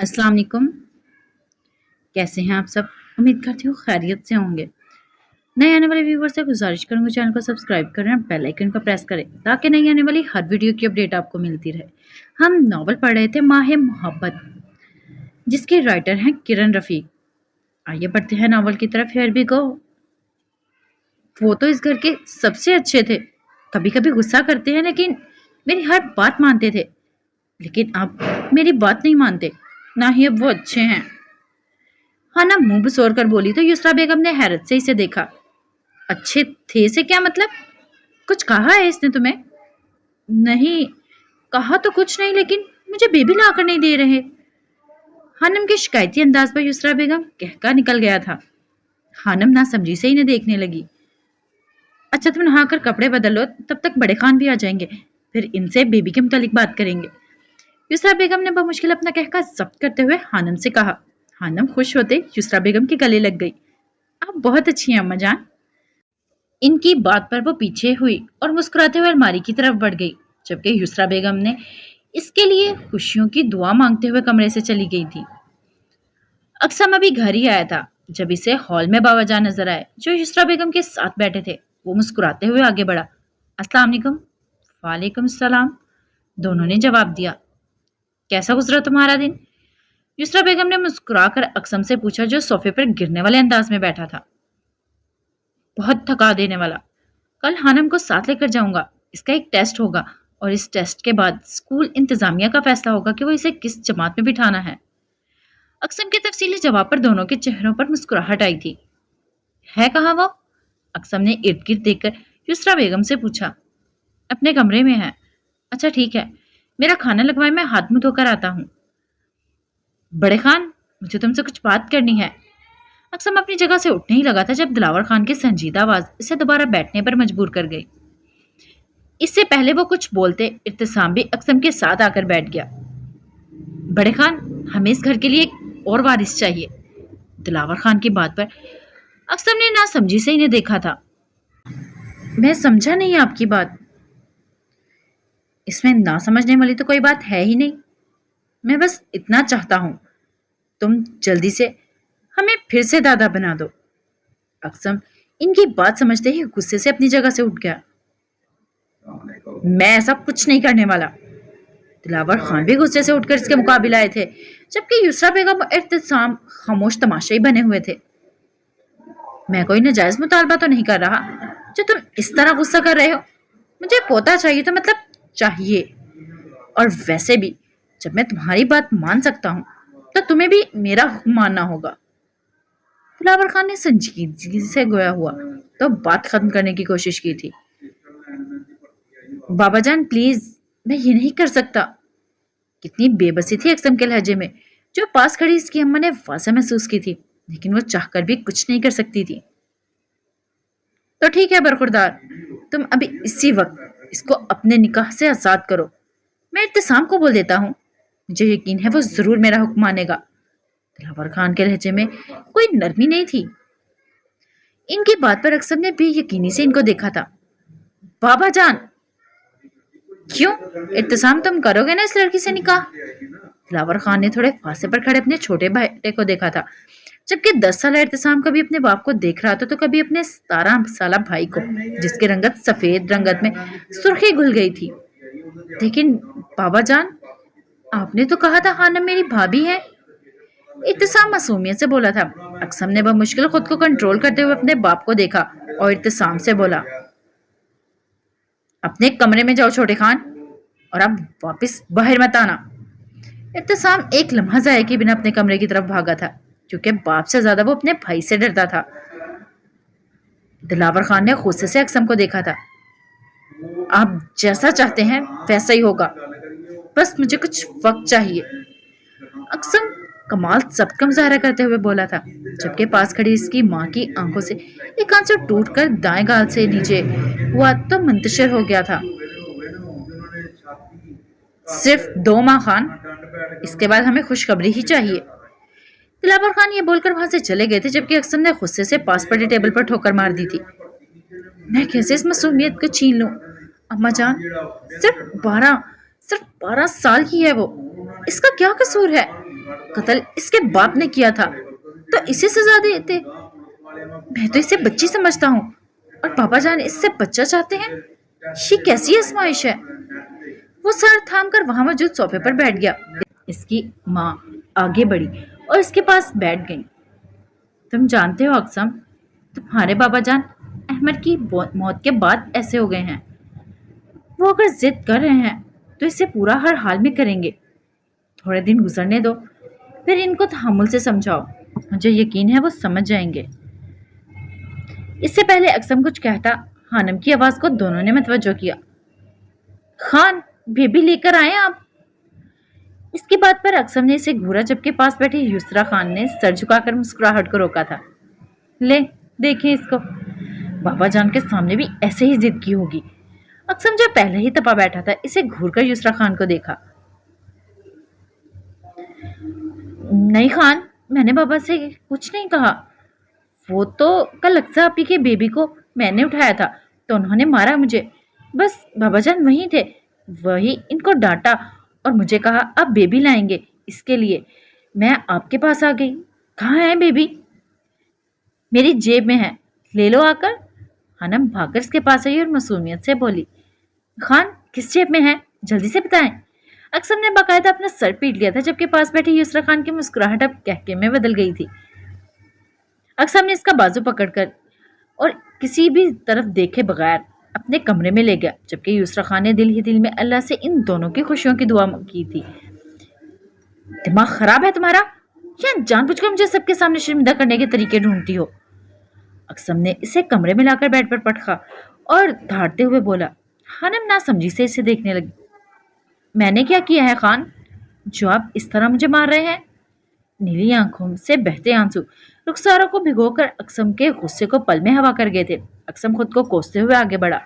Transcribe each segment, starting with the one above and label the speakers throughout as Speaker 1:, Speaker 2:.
Speaker 1: अस्सलाम वालेकुम। कैसे हैं आप सब? उम्मीद करती हूँ खैरियत से होंगे। नए आने वाले व्यूवर से गुजारिश करूंगी चैनल को सब्सक्राइब करें और बेल आइकन को प्रेस करें ताकि नई आने वाली हर वीडियो की अपडेट आपको मिलती रहे। हम नॉवल पढ़ रहे थे माह मोहब्बत, जिसके राइटर हैं किरण रफ़ीक। आइए बढ़ते हैं नॉवल की तरफ। Here we go. वो तो इस घर के सबसे अच्छे थे। कभी कभी गुस्सा करते हैं लेकिन मेरी हर बात मानते थे। लेकिन अब मेरी बात नहीं मानते, ना ही अब वो अच्छे हैं। हाना मुंह बसोर कर बोली तो युसरा बेगम ने हैरत से इसे देखा। अच्छे थे से क्या मतलब? कुछ कहा है इसने तुम्हें? नहीं, कहा तो कुछ नहीं, लेकिन मुझे बेबी लाकर नहीं दे रहे। हानम के शिकायती अंदाज पर युसरा बेगम कहका निकल गया था। हानम ना समझी से इन्हें देखने लगी। अच्छा तुम नहाकर कपड़े बदल लो, तब तक बड़े खान भी आ जाएंगे, फिर इनसे बेबी के मुतालिक बात करेंगे। युसरा बेगम ने बमुश्किल अपना कहका जब्त करते हुए हानम से कहा। हानम खुश होते युसरा बेगम के गले लग गई। आप बहुत अच्छी हैं अम्मा जान। इनकी बात पर वो पीछे हुई और मुस्कुराते हुए अलमारी की तरफ बढ़ गई, जबकि युसरा बेगम ने इसके लिए खुशियों की दुआ मांगते हुए कमरे से चली गई थी। अक्सम अभी घर ही आया था जब इसे हॉल में बाबा जान नजर आए, जो युसरा बेगम के साथ बैठे थे। वो मुस्कुराते हुए आगे बढ़ा। अस्सलाम वालेकुम। वालेकुम सलाम, दोनों ने जवाब दिया। कैसा गुजरा तुम्हारा दिन? युसरा बेगम ने मुस्कुराकर अक्सम से पूछा, जो सोफे पर गिरने वाले अंदाज में बैठा था। बहुत थका देने वाला। कल हानम को साथ लेकर जाऊंगा। इसका एक टेस्ट होगा और इस टेस्ट के बाद स्कूल इंतजामिया का फैसला होगा कि वो इसे किस जमात में बिठाना है। अक्सम के तफसीली जवाब पर दोनों के चेहरों पर मुस्कुराहट आई थी। है कहाँ वो? अक्सम ने इर्द गिर्द देखकर युसरा बेगम से पूछा। अपने कमरे में है। अच्छा ठीक है, मेरा खाना लगवाए, मैं हाथ मुंह धोकर आता हूँ। बड़े खान, मुझे तुमसे कुछ बात करनी है। अक्सम अपनी जगह से उठने ही लगा था जब दिलावर खान की संजीदा आवाज इसे दोबारा बैठने पर मजबूर कर गई। इससे पहले वो कुछ बोलते, इत्तेसाम भी अक्सम के साथ आकर बैठ गया। बड़े खान, हमें इस घर के लिए एक और वारिस चाहिए। दिलावर खान की बात पर अक्सम ने ना समझी से इन्हें देखा था। मैं समझा नहीं आपकी बात। इसमें ना समझने वाली तो कोई बात है ही नहीं। मैं बस इतना चाहता हूं, तुम जल्दी से हमें फिर से दादा बना दो। अक्सम इनकी बात समझते ही गुस्से से अपनी जगह से उठ गया। मैं ऐसा कुछ नहीं करने वाला। दिलावर खान भी गुस्से से उठकर इसके मुकाबले आए थे, जबकि युसरा बेगम और इत्तेसाम खामोश तमाशाई बने हुए थे। मैं कोई नाजायज मुतालबा तो नहीं कर रहा जो तुम इस तरह गुस्सा कर रहे हो। मुझे पोता चाहिए तो मतलब चाहिए, और वैसे भी जब मैं तुम्हारी बात मान सकता हूँ तो तुम्हें भी मेरा हुक्म मानना होगा। दिलावर खान ने संजीदगी से गोया हुआ तो बात खत्म करने की कोशिश की थी। बाबा जान प्लीज, मैं ये नहीं कर सकता। कितनी बेबसी थी अक्सम के लहजे में, जो पास खड़ी इसकी अम्मा ने वासा महसूस की थी, लेकिन वो चाहकर भी कुछ नहीं कर सकती थी। तो ठीक है बरखुरदार, तुम अभी इसी वक्त इसको अपने निकाह से आजाद करो। मैं इत्तेसाम को बोल देता हूँ, मुझे यकीन है वो जरूर मेरा हुक्म मानेगा। दिलावर खान के लहजे में कोई नरमी नहीं थी। इनकी बात पर अक्सम ने बेयकीनी से इनको देखा था। बाबा जान, क्यों? इत्तेसाम तुम करोगे ना इस लड़की से निकाह? दिलावर खान ने थोड़े फांसे पर खड़े अपने छोटे बेटे को देखा था, जबकि 10 साल इत्तेसाम कभी अपने बाप को देख रहा था तो कभी अपने 17 साल भाई को, जिसकी रंगत सफेद रंगत में सुर्खी घुल गई थी। लेकिन बाबा जान, आपने तो कहा था हानम मेरी भाभी है। इत्तेसाम मासूमियत से बोला था। अक्सम ने बमुश्किल खुद को कंट्रोल करते हुए अपने बाप को देखा और इत्तेसाम से बोला, अपने कमरे में जाओ छोटे खान, और अब वापस बाहर मत आना। इत्तेसाम एक लम्हा जाया के बिना अपने कमरे की तरफ भागा था, क्योंकि बाप से ज्यादा वो अपने भाई से डरता था। दिलावर खान ने गुस्से से अक्सम को देखा था। आप जैसा चाहते हैं वैसा ही होगा, बस मुझे कुछ वक्त चाहिए। अक्सम कमाल सबका मुजाहरा करते हुए बोला था, जबकि पास खड़ी इसकी माँ की आंखों से एक आंसू टूटकर दाएं गाल से नीचे हुआ तो मुंतशिर हो गया था। सिर्फ 2 माह खान, इसके बाद हमें खुशखबरी ही चाहिए। दिलावर खान ये बोलकर वहां से चले गए थे, जबकि अक्सम ने गुस्से से पास पड़ी टेबल पर ठोकर मार दी थी। मैं कैसे इस मासूमियत को छीन लूं? अम्मा जान, सिर्फ 12 साल की है वो, इसका क्या कसूर है? कत्ल इसके बाप ने किया था तो इसे सजा देते। मैं तो इसे बच्ची समझता हूँ और पापा जान इससे बच्चा चाहते हैं। ये कैसी आजमाइश है। वो सर थाम कर वहां मौजूद सोफे पर बैठ गया। इसकी माँ आगे बढ़ी और इसके पास बैठ गई। तुम जानते हो अक्सम, तुम्हारे बाबा जान अहमद की मौत के बाद ऐसे हो गए हैं। वो अगर जिद कर रहे हैं तो इसे पूरा हर हाल में करेंगे। थोड़े दिन गुजरने दो, फिर इनको तहम्मुल से समझाओ। मुझे यकीन है वो समझ जाएंगे। इससे पहले अक्सम कुछ कहता, हानम की आवाज को दोनों ने मतवज्जो किया। खान, बेबी लेकर आए आप। इसकी बात पर अक्सम ने इसे घूरा, जबकि पास बैठे युसरा खान ने सर झुकाकर मुस्कुराहट को रोका था। ले देखें इसको, बाबा जान के सामने भी ऐसे ही जिद की होगी। अक्सम जो पहले ही तपा बैठा था, इसे घूरकर युसरा खान को देखा। नहीं खान, मैंने बाबा से कुछ नहीं कहा। वो तो कल अक्सा आपी के बेबी को मैंने उठाया था तो उन्होंने मारा मुझे। बस बाबा जान वहीं थे, वही इनको डांटा और मुझे कहा अब बेबी लाएंगे, इसके लिए मैं आपके पास आ गई। कहाँ है बेबी? मेरी जेब में है, ले लो आकर। हनम भागकर इसके पास आई और मासूमियत से बोली, खान किस जेब में है, जल्दी से बताएं। अक्सम ने बाकायदा अपना सर पीट लिया था, जबकि पास बैठे युसरा खान की मुस्कुराहट अब कहके में बदल गई थी। अक्सम ने इसका बाजू पकड़कर और किसी भी तरफ देखे बगैर अपने कमरे में ले गया, जबकि युसरा खान ने दिल ही दिल में अल्लाह से इन दोनों की खुशियों की दुआ की थी। दिमाग खराब है तुम्हारा, या जानबूझकर मुझे सबके सामने शर्मिंदा करने के तरीके ढूंढती हो? अक्सम ने इसे कमरे में लाकर बेड पर पटका और धाड़ते हुए बोला। हनम ना समझी से इसे देखने लगी। मैंने क्या किया है खान, जो आप इस तरह मुझे मार रहे हैं? नीली आंखों से बहते आंसू रुखसारों को भिगोकर अक्सम के गुस्से को पल में हवा कर गए थे। अक्सम खुद को कोसते हुए आगे बढ़ा।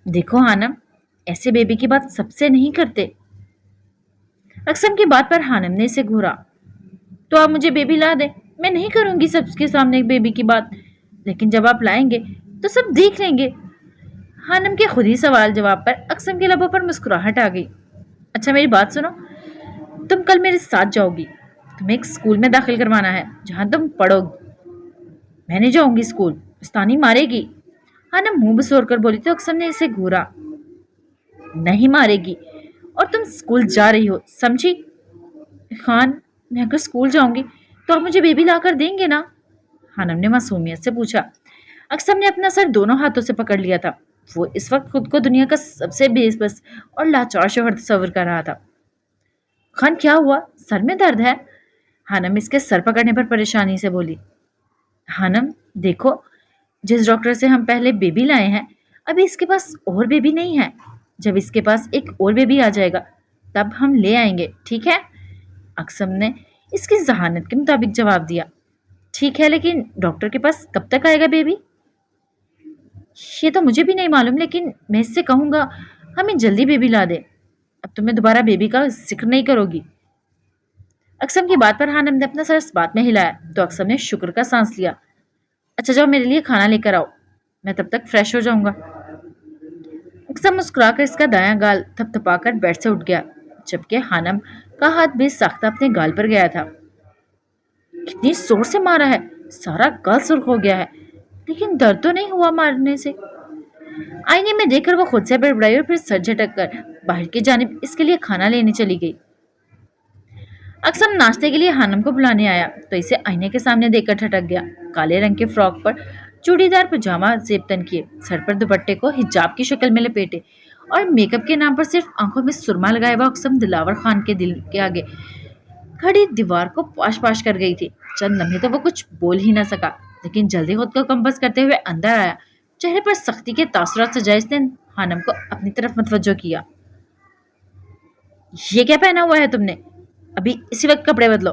Speaker 1: देखो हानम, ऐसे बेबी की बात सबसे नहीं करते। अक्सम की बात पर हानम ने इसे घूरा। तो आप मुझे बेबी ला दे, मैं नहीं करूंगी सबके सामने एक बेबी की बात, लेकिन जब आप लाएंगे तो सब देख लेंगे। हानम के खुद ही सवाल जवाब पर अक्सम के लबों पर मुस्कुराहट आ गई। अच्छा मेरी बात सुनो, तुम कल मेरे साथ जाओगी। तुम्हें एक स्कूल में दाखिल करवाना है जहां तुम पढ़ोगी। मैं नहीं जाऊंगी स्कूल, उस्तानी मारेगी। हानम मुंह बसोर कर बोली तो अक्सम ने इसे घूरा। नहीं मारेगी, और तुम स्कूल जा रही हो, समझी? खान, मैं अगर स्कूल जाऊंगी तो आप मुझे बेबी ला कर देंगे ना? हानम ने मासूमियत से पूछा। अक्सम ने अपना सर दोनों हाथों से पकड़ लिया था। वो इस वक्त खुद को दुनिया का सबसे बेबस और लाचार शोहर तस्वर कर रहा था। खान क्या हुआ, सर में दर्द है? हानम इसके सर पकड़ने पर परेशानी से बोली। हानम देखो, जिस डॉक्टर से हम पहले बेबी लाए हैं, अभी इसके पास और बेबी नहीं है। जब इसके पास एक और बेबी आ जाएगा तब हम ले आएंगे, ठीक है? अक्सम ने इसकी जहानत के मुताबिक जवाब दिया। ठीक है, लेकिन डॉक्टर के पास कब तक आएगा बेबी? ये तो मुझे भी नहीं मालूम, लेकिन मैं इससे कहूँगा हमें जल्दी बेबी ला दे। अब तुम्हें दोबारा बेबी का जिक्र नहीं करोगी। अक्सम की बात पर हानम ने अपना सर इस बात में हिलाया तो अक्सम ने शुक्र का सांस लिया। अच्छा जाओ, मेरे लिए खाना लेकर आओ, मैं तब तक फ्रेश हो जाऊंगा। अक्सम मुस्कुराकर इसका दायां गाल थपथपाकर बेड से उठ गया, जबकि हानम का हाथ भी साख्ता अपने गाल पर गया था। कितनी जोर से मारा है, सारा गाल सुर्ख हो गया है, लेकिन दर्द तो नहीं हुआ मारने से। आईने में देखकर वो खुद से बड़बड़ाई और फिर सर झटक कर बाहर की जानिब इसके लिए खाना लेने चली गई। अक्सम नाश्ते के लिए हानम को बुलाने आया तो इसे आईने के सामने देखकर ठटक गया। काले रंग के फ्रॉक पर चूड़ीदार पजामा जेबतन किए, सर पर दुपट्टे को हिजाब की शक्ल में लपेटे और मेकअप के नाम पर सिर्फ आंखों में सुरमा लगाए हुआ अक्सम दिलावर खान के दिल के आगे खड़ी दीवार को पाश पाश कर गई थी। चंद लम्हे तो वो कुछ बोल ही ना सका, लेकिन जल्दी खुद को कंबस करते हुए अंदर आया। चेहरे पर सख्ती के तासुरात सजाए इसने हानम को अपनी तरफ मतवज्जो किया। ये क्या पहना हुआ है तुमने? अभी इसी वक्त कपड़े बदलो।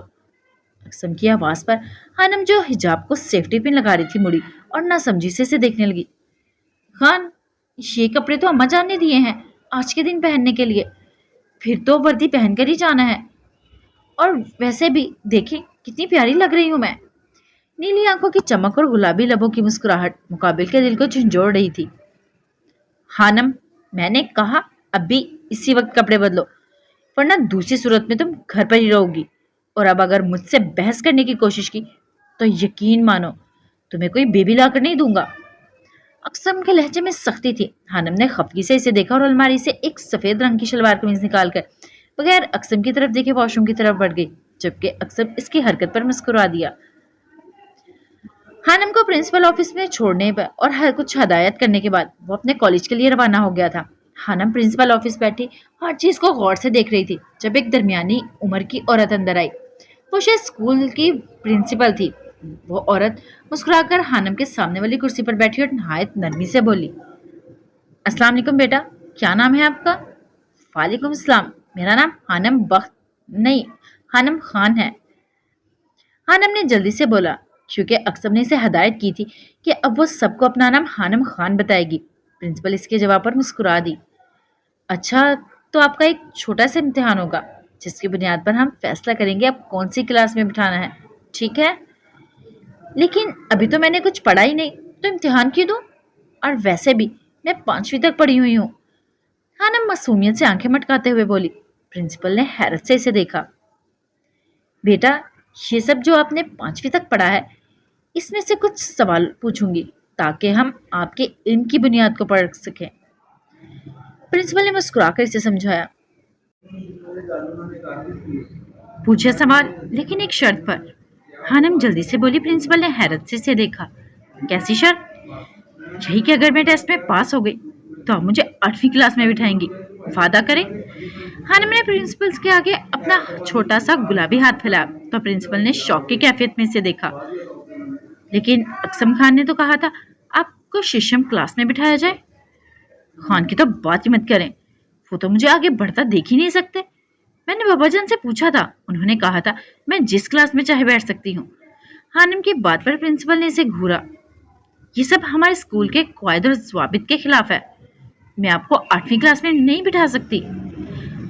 Speaker 1: अक्सम की आवाज पर हानम जो हिजाब को सेफ्टी पिन लगा रही थी मुड़ी और ना समझी से इसे देखने लगी। खान, ये कपड़े तो अम्मा जान ने दिए हैं आज के दिन पहनने के लिए, फिर तो वर्दी पहनकर ही जाना है। और वैसे भी देखी कितनी प्यारी लग रही हूं मैं। नीली आंखों की चमक और गुलाबी लबों की मुस्कुराहट मुकाबिल के दिल को झंझोड़ रही थी। हानम, मैंने कहा अभी इसी वक्त कपड़े बदलो, वरना दूसरी सूरत में तुम घर पर ही रहोगी। और अब अगर मुझसे बहस करने की कोशिश की तो यकीन मानो तुम्हें कोई बेबी लाकर नहीं दूंगा। अक्सम के लहजे में सख्ती थी। हानम ने खफगी से इसे देखा और अलमारी से एक सफेद रंग की शलवार कमीज निकालकर बगैर अक्सम की तरफ देखे वॉशरूम की तरफ बढ़ गई, जबकि अक्सम इसकी हरकत पर मुस्कुरा दिया। हानम को प्रिंसिपल ऑफिस में छोड़ने पर और हर कुछ हदायत करने के बाद वो अपने कॉलेज के लिए रवाना हो गया था। हानम प्रिंसिपल ऑफिस बैठी हर चीज को गौर से देख रही थी जब एक दरमियानी उम्र की औरत अंदर आई। वो शायद स्कूल की प्रिंसिपल थी। वो औरत मुस्कुराकर हानम के सामने वाली कुर्सी पर बैठी और नहायत नरमी से बोली, अस्सलाम वालेकुम बेटा, क्या नाम है आपका? वालेकुम सलाम, मेरा नाम हानम बख्त नहीं, हानम खान है। हानम ने जल्दी से बोला, क्योंकि अक्सम ने इसे हदायत की थी कि अब वो सबको अपना नाम हानम खान बताएगी। प्रिंसिपल इसके जवाब पर मुस्कुरा दी। अच्छा, तो आपका एक छोटा सा इम्तिहान होगा जिसकी बुनियाद पर हम फैसला करेंगे अब कौन सी क्लास में बिठाना है, ठीक है? लेकिन अभी तो मैंने कुछ पढ़ा ही नहीं, तो इम्तिहान क्यों दूं? और वैसे भी मैं 5वीं तक पढ़ी हुई हूँ। हानम मासूमियत से आंखें मटकाते हुए बोली। प्रिंसिपल ने हैरत से इसे देखा। बेटा, ये सब जो आपने 5वीं तक पढ़ा है, इसमें से कुछ सवाल पूछूंगी ताकि हम आपके इल्म की बुनियाद को पढ़ सकें। प्रिंसिपल ने मुस्कुराकर इसे समझाया। पूछे सवाल, लेकिन एक शर्त पर। हानम जल्दी से बोली। प्रिंसिपल ने हैरत से इसे देखा। कैसी शर्त? यही कि अगर मैं टेस्ट में पास हो गई तो आप मुझे 8वीं क्लास में बिठाएंगी, वादा करें? हानम ने प्रिंसिपल के आगे अपना छोटा सा गुलाबी हाथ फैलाया तो प्रिंसिपल ने शौक की कैफियत में इसे देखा। लेकिन अक्सम खान ने तो कहा था आपको शीशम क्लास में बिठाया जाए। खान की तो बात ही मत करें, वो तो मुझे आगे बढ़ता देख ही नहीं सकते। मैंने बाबा जान से पूछा था, उन्होंने कहा था मैं जिस क्लास में चाहे बैठ सकती हूँ। हानम की बात पर प्रिंसिपल ने इसे घूरा। ये सब हमारे स्कूल के कायदे और ज़वाबित के खिलाफ है। मैं आपको 8वीं क्लास में नहीं बिठा सकती।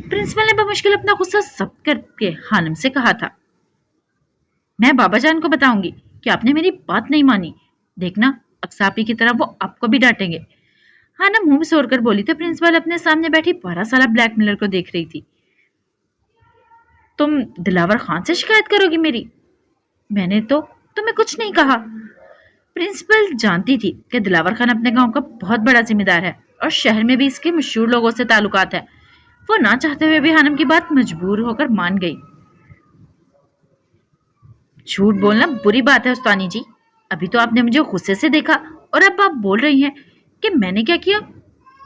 Speaker 1: प्रिंसिपल ने बमुश्किल अपना गुस्सा जब्त करके हानम से कहा था। मैं बाबा जान को बताऊंगी कि आपने मेरी बात नहीं मानी। देखना, अक्सापी की तरह वो आपको भी डांटेंगे। हानम मुंह सोड़कर बोली तो प्रिंसिपल अपने सामने बैठी 12 साल ब्लैकमेलर को देख रही थी। तुम दिलावर खान से शिकायत करोगी मेरी? मैंने तो तुम्हें कुछ नहीं कहा। प्रिंसिपल जानती थी कि दिलावर खान अपने गांव का बहुत बड़ा जिम्मेदार है और शहर में भी इसके मशहूर लोगों से ताल्लुकात है। वो ना चाहते हुए भी हानम की बात मजबूर होकर मान गई। झूठ बोलना बुरी बात है उस्तानी जी। अभी तो आपने मुझे गुस्से से देखा और अब आप बोल रही हैं कि मैंने क्या किया।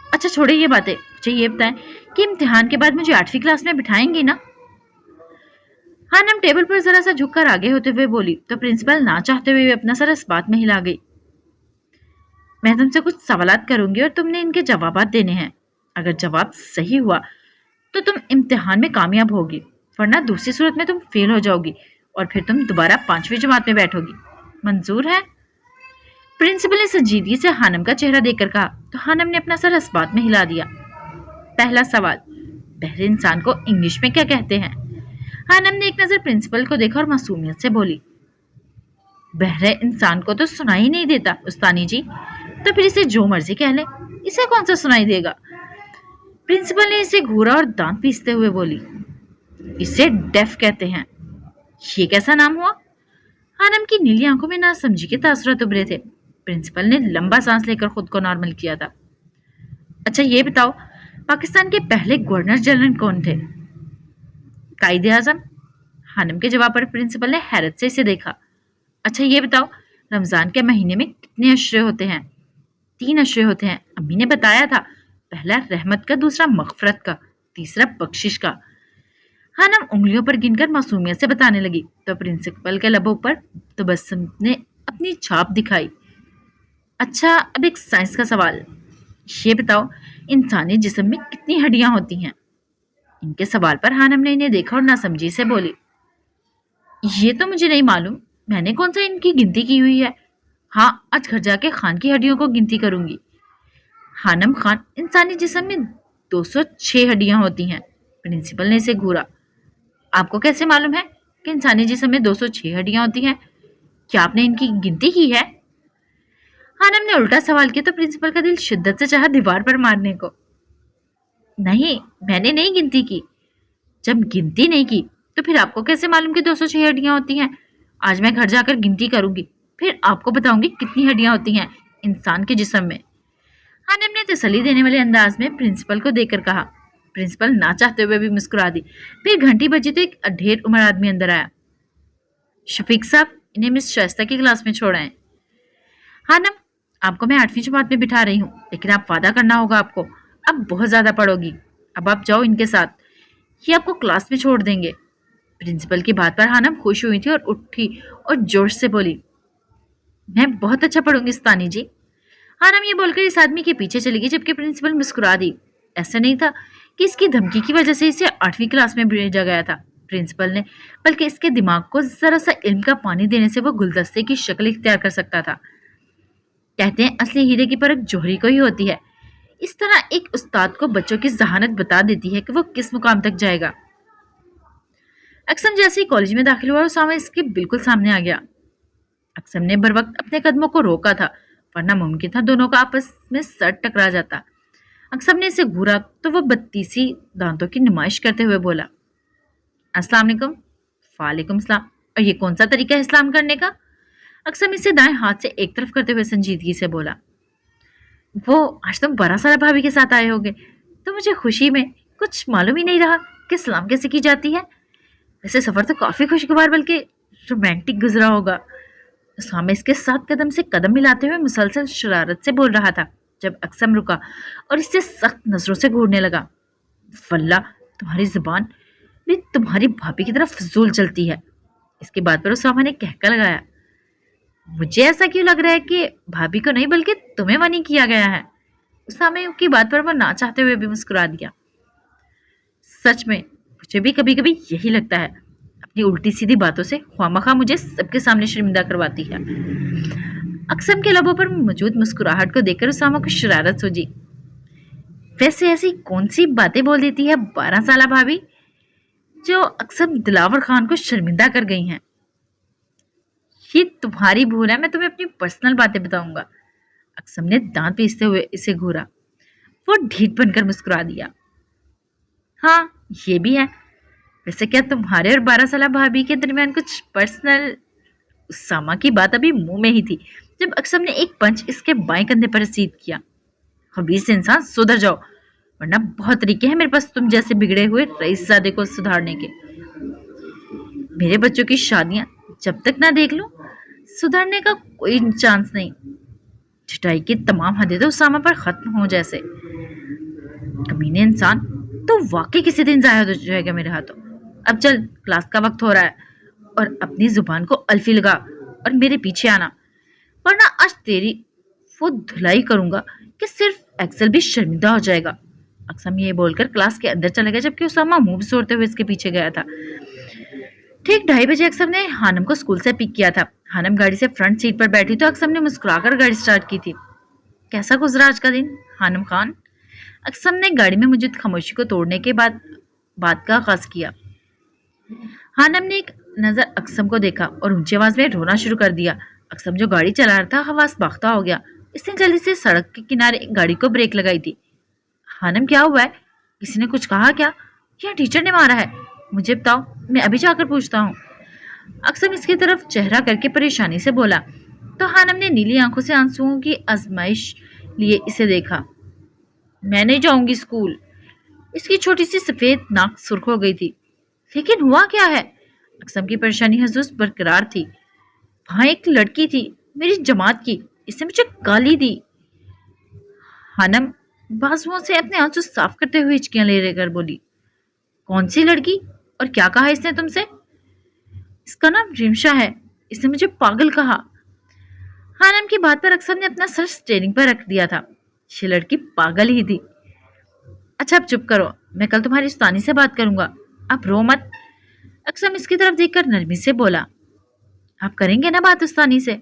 Speaker 1: अच्छा छोड़िए ये बातें, मुझे ये बताएं कि इम्तिहान के बाद मुझे 8वीं क्लास में बिठाएंगी ना? हानम टेबल पर जरा सा झुककर आगे होते हुए बोली तो प्रिंसिपल ना चाहते हुए अपना सर इस बात में हिला गई। मैं तुमसे कुछ सवालात करूंगी और तुमने इनके जवाबात देने हैं। अगर जवाब सही हुआ तो तुम इम्तिहान में कामयाब होगी, वरना दूसरी सूरत में तुम फेल हो जाओगी और फिर तुम दोबारा 5वीं जमात में बैठोगी। मंजूर है? प्रिंसिपल ने संजीदगी से हानम का चेहरा देखकर कहा तो हानम ने अपना सर इस बात में हिला दिया। पहला सवाल, बहरे इंसान को इंग्लिश में क्या कहते हैं? हानम ने एक नजर प्रिंसिपल को देखा और मासूमियत से बोली, बहरे इंसान को तो सुनाई नहीं देता उस्तानी जी, तो फिर इसे जो मर्जी कह ले, इसे कौन सा सुनाई देगा? प्रिंसिपल ने इसे घूरा और दांत पीसते हुए बोली, इसे डेफ कहते हैं। ये कैसा नाम हुआ? हानम की नीली आंखों में नासमझी के तासुरात उभरे थे। प्रिंसिपल ने लंबा सांस लेकर खुद को नॉर्मल किया था। अच्छा ये बताओ, पाकिस्तान के पहले गवर्नर जनरल कौन थे? कायदे आजम। हानम के जवाब पर प्रिंसिपल ने हैरत से इसे देखा। अच्छा ये बताओ, रमजान के महीने में कितने अशरे होते हैं? 3 अशरे होते हैं, अम्मी ने बताया था। पहला रहमत का, दूसरा मगफरत का, तीसरा बख्शिश का। हानम उंगलियों पर गिनकर मासूमियत से बताने लगी तो प्रिंसिपल के लबों पर तबस्सुम ने अपनी छाप दिखाई। अच्छा अब एक साइंस का सवाल, ये बताओ इंसानी जिस्म में कितनी हड्डियां होती हैं? इनके सवाल पर हानम ने इन्हें देखा और नासमझी से बोली, ये तो मुझे नहीं मालूम, मैंने कौन सा इनकी गिनती की हुई है। हाँ, आज घर जाके खान की हड्डियों को गिनती करूंगी। हानम खान, इंसानी जिस्म में 206 हड्डियां होती हैं। प्रिंसिपल ने इसे घूरा। आपको कैसे मालूम है कि इंसानी जिस्म में 206 हड्डियां होती हैं? क्या आपने इनकी गिनती की है? हानम ने उल्टा सवाल किया तो प्रिंसिपल का दिल शिद्दत से चाहा दीवार पर मारने को। नहीं, मैंने नहीं गिनती की। जब गिनती नहीं की तो फिर आपको कैसे मालूम कि 206 हड्डियां होती हैं? आज मैं घर जाकर गिनती करूंगी, फिर आपको बताऊंगी कितनी हड्डियां होती हैं इंसान के जिस्म में। हानिम ने तसल्ली देने वाले अंदाज में प्रिंसिपल को देखकर कहा। प्रिंसिपल ना चाहते हुए भी मुस्कुरा दी। फिर घंटी बजी तो एक ढेर उम्र आदमी अंदर आया। शफीक साहब, इन्हें मिस शाइस्ता की क्लास में छोड़ा है। हानम, आपको मैं 8वीं जमात में बिठा रही हूँ, लेकिन आप वादा करना होगा आपको। अब बहुत ज्यादा पढ़ोगी। अब आप जाओ इनके साथ, ये आपको क्लास में छोड़ देंगे। प्रिंसिपल की बात पर हानम खुश हुई थी और उठी और जोश से बोली, मैं बहुत अच्छा पढ़ूंगी उस्तानी जी। हानम ये बोलकर इस आदमी के पीछे चली गई, जबकि प्रिंसिपल मुस्कुरा दी। ऐसा नहीं था कि इसकी धमकी की वजह से इसे 8वीं क्लास में भेजा गया था प्रिंसिपल ने, बल्कि इसके दिमाग को जरा सा इल्म का पानी देने से वो गुलदस्ते की शक्ल इख्तियार कर सकता था। कहते हैं असली हीरे की परख जौहरी को ही होती है। इस तरह एक उस्ताद को बच्चों की जहानत बता देती है कि वो किस मुकाम तक जाएगा। अक्सम जैसे ही कॉलेज में दाखिल हुआ, उसामा इसके बिल्कुल सामने आ गया। अक्सम ने बर वक्त अपने कदमों को रोका था, वरना मुमकिन था दोनों का आपस में सर टकरा जाता। अक्सम ने इसे घूरा तो वो बत्तीसी दांतों की नुमाइश करते हुए बोला, अस्सलाम वालेकुम। वालेकुम सलाम। और ये कौन सा तरीका है इस्लाम करने का? अक्सम इसे दाएं हाथ से एक तरफ करते हुए संजीदगी से बोला, वो आज तुम 12 साल भाभी के साथ आए होगे, तो मुझे खुशी में कुछ मालूम ही नहीं रहा कि सलाम कैसे की जाती है। वैसे सफर तो काफी खुशगवार बल्कि रोमांटिक गुजरा होगा। उसामा इसके साथ कदम से कदम मिलाते हुए मुसलसल शरारत से बोल रहा था, जब अक्सम रुका और इससे सख्त नजरों से घूरने लगा। वल्ला, तुम्हारी जुबान भी तुम्हारी भाभी की तरफ फजूल चलती है। इसकी बात पर उसामा ने कहका लगाया, मुझे ऐसा क्यों लग रहा है कि भाभी को नहीं बल्कि तुम्हें मनी किया गया है। उसामा की बात पर वो ना चाहते हुए भी मुस्कुरा दिया। सच में मुझे भी कभी कभी यही लगता है, अपनी उल्टी सीधी बातों से ख्वामखा मुझे सबके सामने शर्मिंदा करवाती है। अक्सम के लबों पर मौजूद मुस्कुराहट को देखकर उसामा को शरारत सूझी। वैसे ऐसी कौन सी बातें बोल देती है 12 साल भाभी जो अक्सम दिलावर खान को शर्मिंदा कर गई हैं। ये तुम्हारी भूल है, मैं तुम्हें अपनी पर्सनल बातें बताऊंगा। अक्सम ने दांत पीसते हुए इसे घूरा। वो ढीठ बनकर मुस्कुरा दिया। हाँ, ये भी है। वैसे क्या तुम्हारे और 12 साल भाभी के दरमियान कुछ पर्सनल? उसामा की बात अभी मुंह में ही थी जब अक्सम ने एक पंच इसके बाएं कंधे पर रसीद किया। खबीस इंसान, सुधर जाओ, वरना बहुत तरीके हैं मेरे पास तुम जैसे बिगड़े हुए रईसजादे को सुधारने के। मेरे बच्चों की शादियां जब तक ना देख लूं, सुधरने का कोई चांस नहीं। छिटाई की तमाम हदें तो उसामा पर खत्म हो जैसे। कमीने इंसान, तो वाकई किसी दिन जाया हो जाएगा मेरे हाथों। अब चल, क्लास का वक्त हो रहा है, और अपनी जुबान को अल्फी लगा और मेरे पीछे आना, वरना आज तेरी वो धुलाई करूंगा कि सिर्फ एक्सेल भी शर्मिंदा हो जाएगा। अक्सम ये बोलकर क्लास के अंदर चला गया, जबकि उसामा मुंह सोड़ते हुए इसके पीछे गया था। ठीक 2:30 बजे अक्सम ने हानम को स्कूल से पिक किया था। हानम गाड़ी से फ्रंट सीट पर बैठी तो अक्सम ने मुस्कुराकर गाड़ी स्टार्ट की थी। कैसा गुजरा आज का दिन हानम खान? अक्सम ने गाड़ी में मौजूद खामोशी को तोड़ने के बाद बात का आगाज किया। हानम ने एक नजर अक्सम को देखा और ऊंची आवाज में रोना शुरू कर दिया। अक्सम जो गाड़ी चला रहा था हवास बाख्ता हो गया। इसने जल्दी से सड़क के किनारे गाड़ी को ब्रेक लगाई थी। हानम, क्या हुआ है? किसी ने कुछ कहा क्या, या टीचर ने मारा है? मुझे बताओ, मैं अभी जाकर पूछता हूँ। अक्सम इसकी तरफ चेहरा करके परेशानी से बोला तो हानम ने नीली आंखों से आंसुओं की आजमाइश लिए इसे देखा। मैं नहीं जाऊंगी स्कूल। इसकी छोटी सी सफेद नाक सुर्ख हो गई थी। लेकिन हुआ क्या है? अक्सम की परेशानी हजूस बरकरार थी। वहां एक लड़की थी मेरी जमात की, इसने मुझे गाली दी। हानम बाजुओं से अपने आंसू साफ करते हुए हिचकियां ले लेकर बोली, कौन सी लड़की और क्या कहा इसने तुमसे? इसका नाम रिमशा है, इसने मुझे पागल कहा। हानम की बात पर अक्सर ने अपना सर स्टेयरिंग पर रख दिया था। ये लड़की पागल ही थी। अच्छा अब चुप करो, मैं कल तुम्हारी उस्तानी से बात करूंगा, अब रो मत। अक्सम इसकी तरफ देखकर नरमी से बोला, आप करेंगे ना बात उस्तानी से?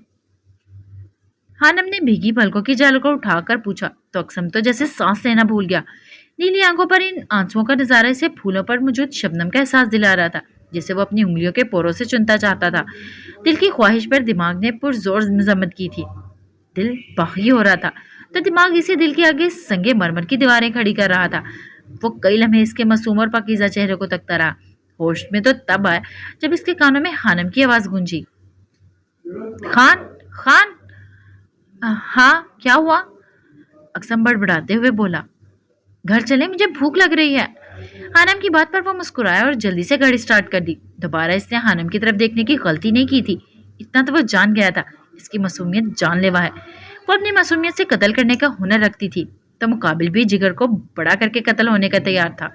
Speaker 1: हानम ने भीगी पलकों की जाल को उठाकर पूछा तो अक्सम तो जैसे सांस लेना भूल गया। नीली आंखों पर इन आंसुओं का नजारा इसे फूलों पर मौजूद शबनम का एहसास दिला रहा था, जिसे वो अपनी उंगलियों के पोरों से चुनता चाहता था। दिल की ख्वाहिश पर दिमाग ने पुरजोर मजम्मत की थी। दिल बागी हो रहा था तो दिमाग इसे दिल के आगे संगे मरमर की दीवारें खड़ी कर रहा था। वो कई लम्हे इसके मासूम और पाकीज़ा चेहरे को तकता रहा होश में तो तब आया जब इसके कानों में हानम की आवाज गूंजी। खान, खान। हाँ, क्या हुआ? अक्सम बड़बड़ाते हुए बोला। घर चले, मुझे भूख लग रही है। हानम की बात पर वो मुस्कुराया और जल्दी से गाड़ी स्टार्ट कर दी। दोबारा इसने हानम की तरफ देखने की गलती नहीं की थी। इतना तो वो जान गया था, इसकी मासूमियत जानलेवा है। वो अपनी मासूमियत से कत्ल करने का हुनर रखती थी, तो मुकाबिल भी जिगर को बड़ा करके कत्ल होने का तैयार था।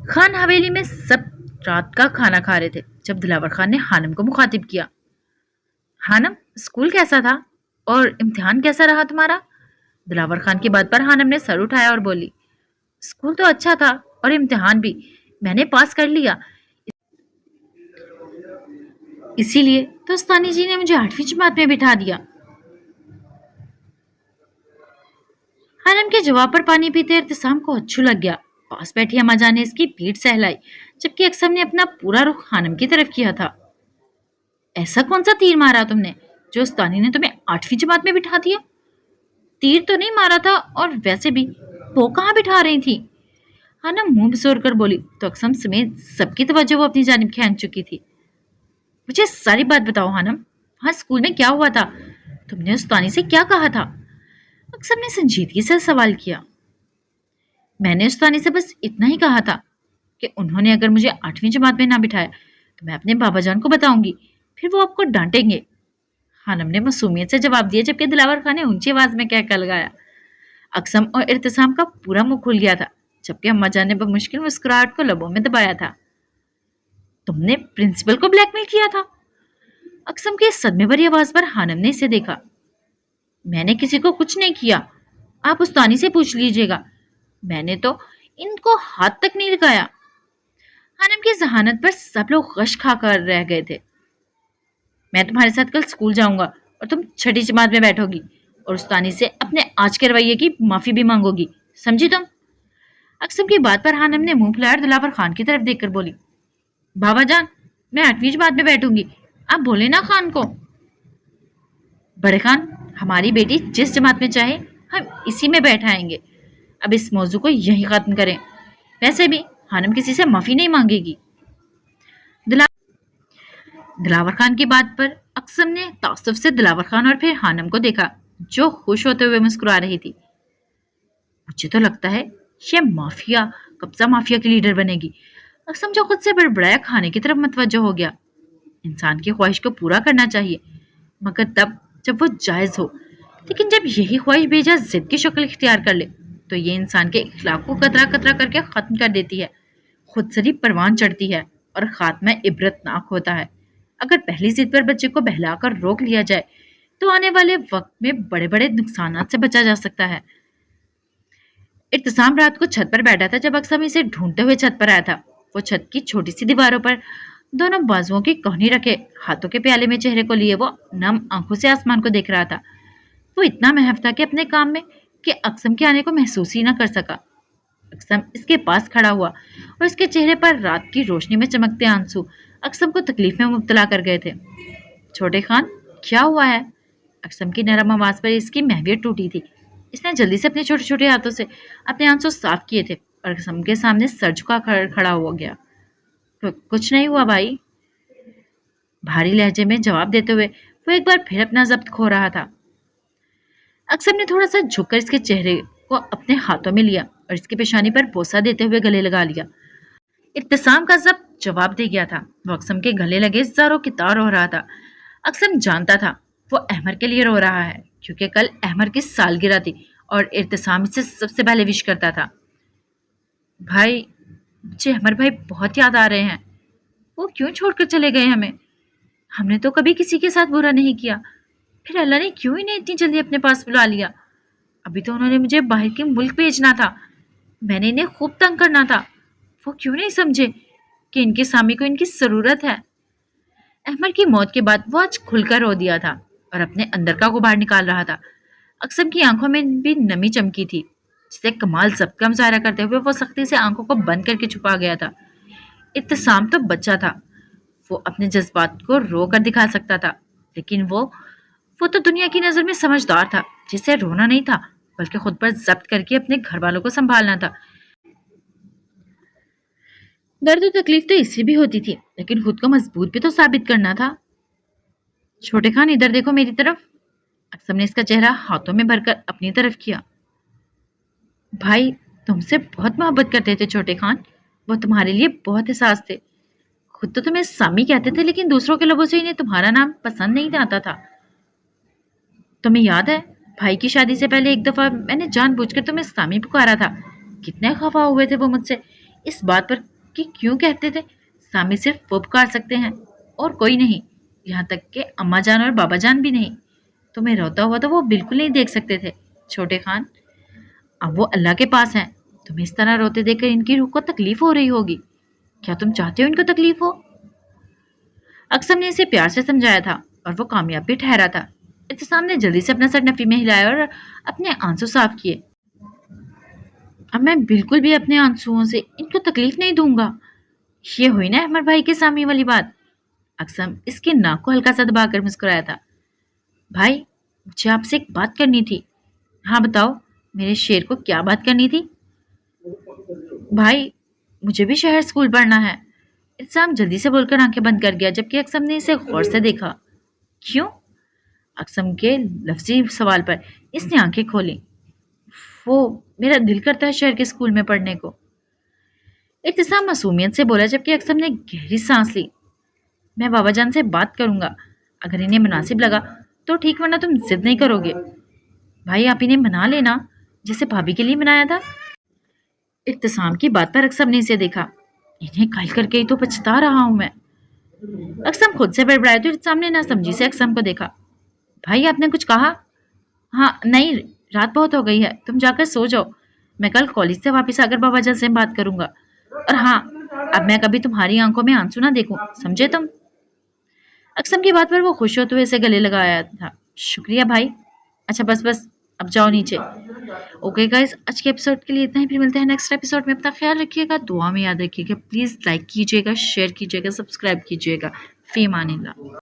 Speaker 1: खान हवेली में सब रात का खाना खा रहे थे जब दिलावर खान ने हानम को मुखातिब किया। हानम, स्कूल कैसा था और इम्तिहान कैसा रहा तुम्हारा? दिलावर खान की बात पर हानम ने सर उठाया और बोली, स्कूल तो अच्छा था और इम्तिहान भी मैंने पास कर लिया। इसीलिए तो उस्तानी जी ने मुझे 8वीं जमात में बिठा दिया। हानम के जवाब पर पानी पीते इर्तिसाम को अच्छू लग गया। पास बैठी अम्मा जान ने इसकी पीठ सहलाई, जबकि अक्सम ने अपना पूरा रुख हानम की तरफ किया था। ऐसा कौन सा तीर मारा तुमने जो उस्तानी ने तुम्हें 8वीं जमात में बिठा दिया? तीर तो नहीं मारा था, और वैसे भी वो कहाँ बिठा रही थी? हानम मुंह बिसोर कर बोली तो अक्सम समेत सबकी तवज्जो वो अपनी जानिब खींच चुकी थी। मुझे सारी बात बताओ हानम, वहाँ स्कूल में क्या हुआ था? तुमने उस्तानी से क्या कहा था? अक्सम ने संजीदगी से सवाल किया। मैंने उस्तानी से बस इतना ही कहा था कि उन्होंने अगर मुझे 8वीं जमात में ना बिठाया तो मैं अपने बाबा जान को बताऊंगी, फिर वो आपको डांटेंगे। हानम ने मासूमियत से जवाब दिया, जबकि दिलावर खान ने ऊंची आवाज में कहकर लगाया। अक्सम और इर्तिसाम का पूरा मुंह खुल गया था, जबकि अम्मा जान ने बमुश्किल मुस्कुराहट को लबों में दबाया था। तुमने प्रिंसिपल को ब्लैकमेल किया था? अक्सम की सदमे भरी आवाज पर हानम ने इसे देखा। मैंने किसी को कुछ नहीं किया, आप उस्तानी से पूछ लीजिएगा। मैंने तो इनको हाथ तक नहीं लगाया। हानम की जहानत पर सब लोग गश खाकर रह गए थे। मैं तुम्हारे साथ कल स्कूल जाऊंगा और तुम 6ठी जमात में बैठोगी और उस्तानी से अपने आज के रवैये की माफी भी मांगोगी, समझी तुम? अक्सम की बात पर हानम ने मुंह फुलाया और दिलावर खान की तरफ देखकर बोली, बाबा जान, मैं 8वीं जमात में बैठूंगी, आप बोले ना खान को। बड़े खान, हमारी बेटी जिस जमात में चाहे हम इसी में बैठाएंगे। अब इस मौजू को यहीं खत्म करें। वैसे भी हानम किसी से माफी नहीं मांगेगी। दिला दिलावर खान की बात पर अक्सम ने तासुफ से दिलावर खान और फिर हानम को देखा, जो खुश होते हुए मुस्कुरा रही थी। मुझे तो लगता है ये माफिया, कब्जा माफिया की लीडर बनेगी। अक्सम जो खुद से बड़बड़ाया खाने की तरफ मतवज्जो हो गया। इंसान की ख्वाहिश को पूरा करना चाहिए, मगर तब जब वो जायज हो। लेकिन जब यही ख्वाहिश बेजा जिद की शक्ल इख्तियार कर ले तो ये इंसान के इखलाक को कतरा कतरा करके खत्म कर देती है। खुद सरी परवान चढ़ती है और खात्मा इबरतनाक होता है। अगर पहली जिद पर बच्चे को बहलाकर रोक लिया जाए तो आने वाले वक्त में बड़े बड़े नुकसान से बचा जा सकता है। इत्तिसाम रात को छत पर बैठा था जब अक्सम इसे ढूंढते हुए छत पर आया था। वो छत की छोटी सी दीवारों पर दोनों बाजुओं की कोहनी रखे हाथों के प्याले में चेहरे को लिए वो नम आंखों से आसमान को देख रहा था। वो इतना महव था कि अपने काम में कि अक्सम के आने को महसूस ही न कर सका। अक्सम इसके पास खड़ा हुआ और इसके चेहरे पर रात की रोशनी में चमकते आंसू अक्सम को तकलीफ में मुब्तला कर गए थे। छोटे खान, क्या हुआ है? अक्सम की नरम आवाज पर इसकी महवियत टूटी थी। इसने जल्दी से अपने छोटे छोटे हाथों से अपने आंसू साफ किए थे और अक्सम के सामने सर झुका खड़ा हो गया। कुछ नहीं हुआ भाई, भारी लहजे में जवाब देते हुए वो एक बार फिर अपना जब्त खो रहा था। अक्सम ने थोड़ा सा झुककर इसके चेहरे को अपने हाथों में लिया और इसकी पेशानी पर बोसा देते हुए गले लगा लिया। इत्तिसाम का जब जवाब दे गया था। वो अक्सम के गले लगे जारों की तार हो रहा था। अक्सम जानता था वो अहमर के लिए रो रहा है, क्योंकि कल अहमर की सालगिरह थी और इत्तिसाम इससे सबसे पहले विश करता था। भाई, मुझे अहमर भाई बहुत याद आ रहे हैं। वो क्यों छोड़कर चले गए हमें? हमने तो कभी किसी के साथ बुरा नहीं किया, फिर अल्लाह ने क्यों इन्हें इतनी जल्दी अपने पास बुला लिया? अभी तो उन्होंने मुझे बाहर के मुल्क भेजना था, मैंने इन्हें खूब तंग करना था। वो क्यों नहीं समझे कि इनके स्वामी को इनकी जरूरत है? अहमद की मौत के बाद वो आज खुलकर रो दिया था और अपने अंदर का गुबार निकाल रहा था। अक्सम की आंखों में भी नमी चमकी थी, जिसे कमाल जब्त का मुजाहरा करते हुए वो सख्ती से आंखों को बंद करके छुपा गया था। इत्तिसाम तो बच्चा था, वो अपने जज्बात को रो कर दिखा सकता था, लेकिन वो तो दुनिया की नजर में समझदार था, जिसे रोना नहीं था बल्कि खुद पर जब्त करके अपने घर वालों को संभालना था। दर्द और तकलीफ तो इससे भी होती थी, लेकिन खुद को मजबूत भी तो साबित करना था। छोटे खान इधर देखो मेरी तरफ। अक्सम ने इसका चेहरा हाथों में भरकर अपनी तरफ किया। भाई तुमसे बहुत मोहब्बत करते थे छोटे खान, वो तुम्हारे लिए बहुत एहसास थे। खुद तो तुम्हें सामी कहते थे, लेकिन दूसरों के लोगों से इन्हें तुम्हारा नाम पसंद नहीं आता था। तुम्हें याद है भाई की शादी से पहले एक दफा मैंने जानबूझकर तुम्हें सामी पुकारा था। कितने खफा हुए थे वो मुझसे इस बात पर कि क्यों कहते थे सामी सिर्फ वो पुकार सकते हैं और कोई नहीं, यहाँ तक कि अम्मा जान और बाबा जान भी नहीं। तुम्हें रोता हुआ तो वो बिल्कुल नहीं देख सकते थे छोटे खान। अब वो अल्लाह के पास हैं। तुम्हें इस तरह रोते देखकर इनकी रूह को तकलीफ हो रही होगी। क्या तुम चाहते हो इनको तकलीफ हो? अक्सम ने इसे प्यार से समझाया था और वो कामयाब भी ठहरा था। इत्तेसाम ने जल्दी से अपना सर नफी में हिलाया और अपने आंसू साफ किए। अब मैं बिल्कुल भी अपने आंसुओं से इनको तकलीफ नहीं दूंगा। ये हुई ना अहमद भाई के सामी वाली बात। अक्सम इसकी नाक को हल्का सा दबाकर मुस्कुराया था। भाई मुझे आपसे एक बात करनी थी। हाँ बताओ, मेरे शेर को क्या बात करनी थी? भाई मुझे भी शहर स्कूल पढ़ना है। इत्तेसाम जल्दी से बोलकर आंखें बंद कर गया, जबकि अक्सम ने इसे गौर से देखा। क्यों? अक्सम के लफ्जी सवाल पर इसने आंखें खोली। वो मेरा दिल करता है शहर के स्कूल में पढ़ने को। इत्तेसाम मासूमियत से बोला, जबकि अक्सम ने गहरी सांस ली। मैं बाबा जान से बात करूंगा, अगर इन्हें मुनासिब लगा तो ठीक, वरना तुम जिद नहीं करोगे। भाई आप इन्हें मना लेना, जैसे भाभी के लिए मनाया था। इत्तेसाम की बात पर अक्सम ने इसे देखा। इन्हें कायल करके ही तो पछता रहा हूं मैं। अक्सम खुद से बड़बड़ाया तो इत्तेसाम ने ना समझी से अक्सम को देखा। भाई आपने कुछ कहा? हाँ नहीं, रात बहुत हो गई है, तुम जाकर सो जाओ। मैं कल कॉलेज से वापस आकर बाबा जान से बात करूंगा। और हाँ, अब मैं कभी तुम्हारी आंखों में आंसू ना देखूं, समझे तुम? अक्सम की बात पर वो खुश होते हुए इसे गले लगाया था। शुक्रिया भाई। अच्छा बस बस, अब जाओ नीचे। ओके गाइस, आज के एपिसोड के लिए इतना ही। फिर मिलते हैं नेक्स्ट एपिसोड में। अपना ख्याल रखिएगा, दुआ में याद रखिएगा। प्लीज़ लाइक कीजिएगा, शेयर कीजिएगा, सब्सक्राइब कीजिएगा। फी अमानिल्लाह।